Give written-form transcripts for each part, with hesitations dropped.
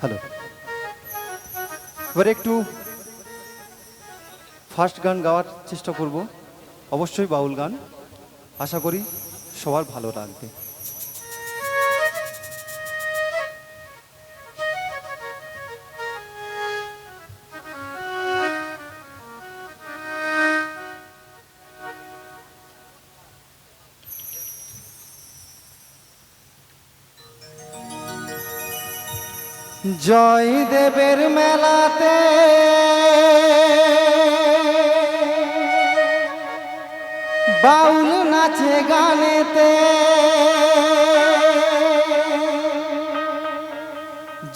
Hello. এবারে একটু first গান গাওয়ার চেষ্টা করব, অবশ্যই বাউল গান। আশা করি সবার ভালো লাগবে। জয়দেবের মেলাতে বাউল নাচে গানেতে,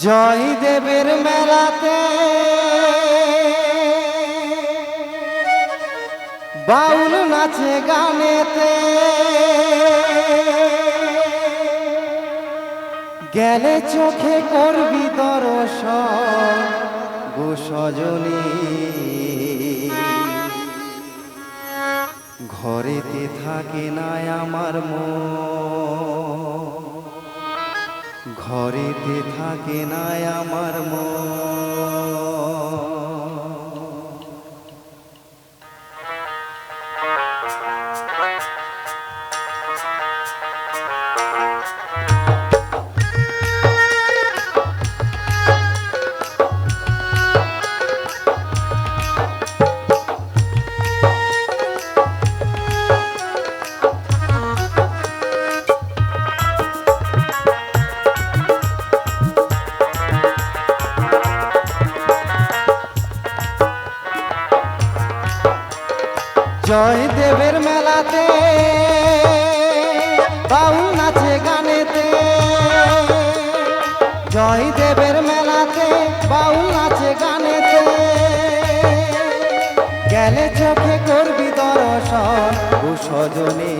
জয়দেবের মেলাতে বাউল নাচে গানেতে, গেলে চোখে করবি দর্শন গো সজনী, ঘরেতে থাকে না আমার মন, ঘরেতে থাকে না আমার মন। জয়দেবের মেলাতে বাউল নাচে গানেতে, জয়দেবের মেলাতে বাউল নাচে গানেতে, গেলে চোখে করবি দর্শন ও সজনী,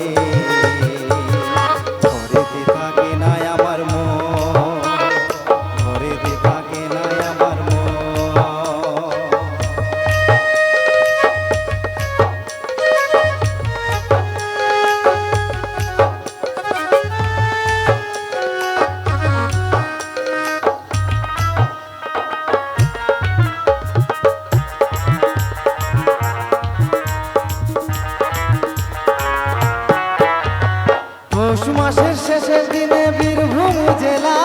ঘরেতে থাকে না আমার মন, ঘরেতে থাকে না আমার মন। পৌষ মাসের শেষের দিনে বীরভূম জেলা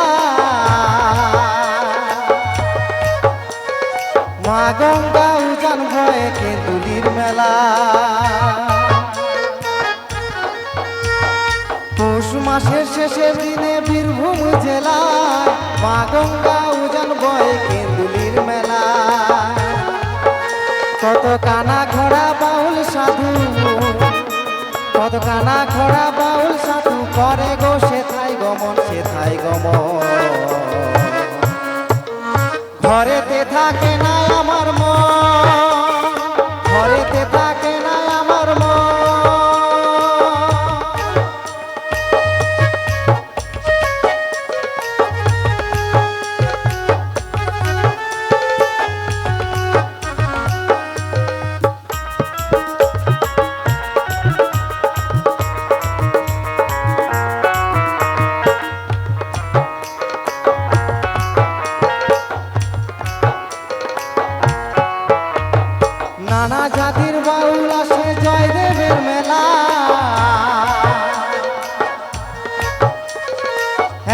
মা গঙ্গা উজান ভয়ে কেঁদুলির মেলা, পৌষ মাসের শেষের দিনে বীরভূম জেলা মা গঙ্গা উজান ভয়ে কেঁদুলির মেলা, কত কানা ঘোড়া বাউল সাধু, কত কানা ঘোড়া বাউল সাধু করে গো সেথাই গমন, সেথাই গমন, ঘরেতে থাকে না আমার মন, ঘরেতে থাকে না আমার মন। নানা জাতির বাউল আসে জয়দেবের মেলা,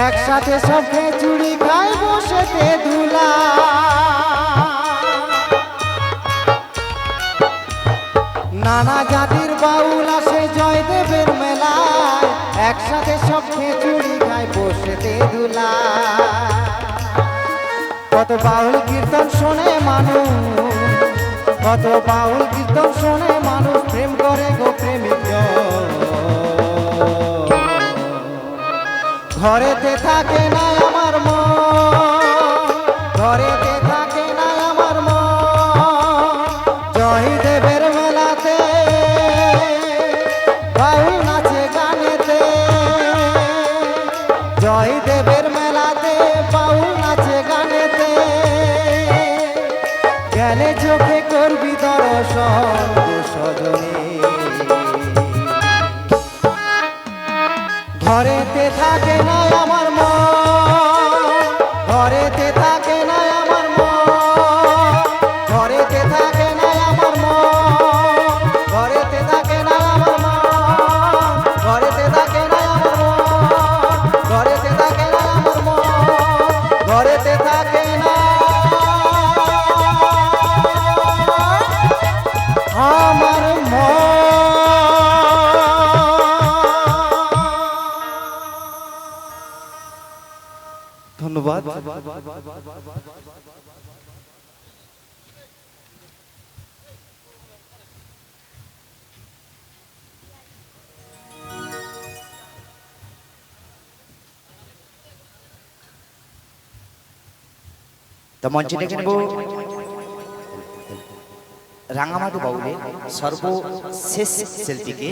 একসাথে সবে চুড়ি খাই বসেতে ধুলা, নানা জাতির বাউল আসে জয়দেবের মেলা, একসাথে সবে চুড়ি খাই বসেতে ধুলা, কত বাউল কীর্তন শোনে মানুষ, কত বাউল কীর্তন শোনে মানুষ, প্রেম করে গো প্রেমিক, ঘরেতে থাকে না আমার মন, ঘরেতে থাকে না আমার মন। জয়দেবের মেলাতে বাউল নাচে গানেতে, জয়দেবের মেলাতে বাউল নাচে গানেতে, গেলে চোখে করবি দর্শন গো সজনী, ঘরেতে থাকে না আমার মন, ঘরেতে থাকে না ধন্যবাদ। তা মঞ্চে ডেকে নেব রাঙামাটি বাউলের সর্বশেষ শিল্পীকে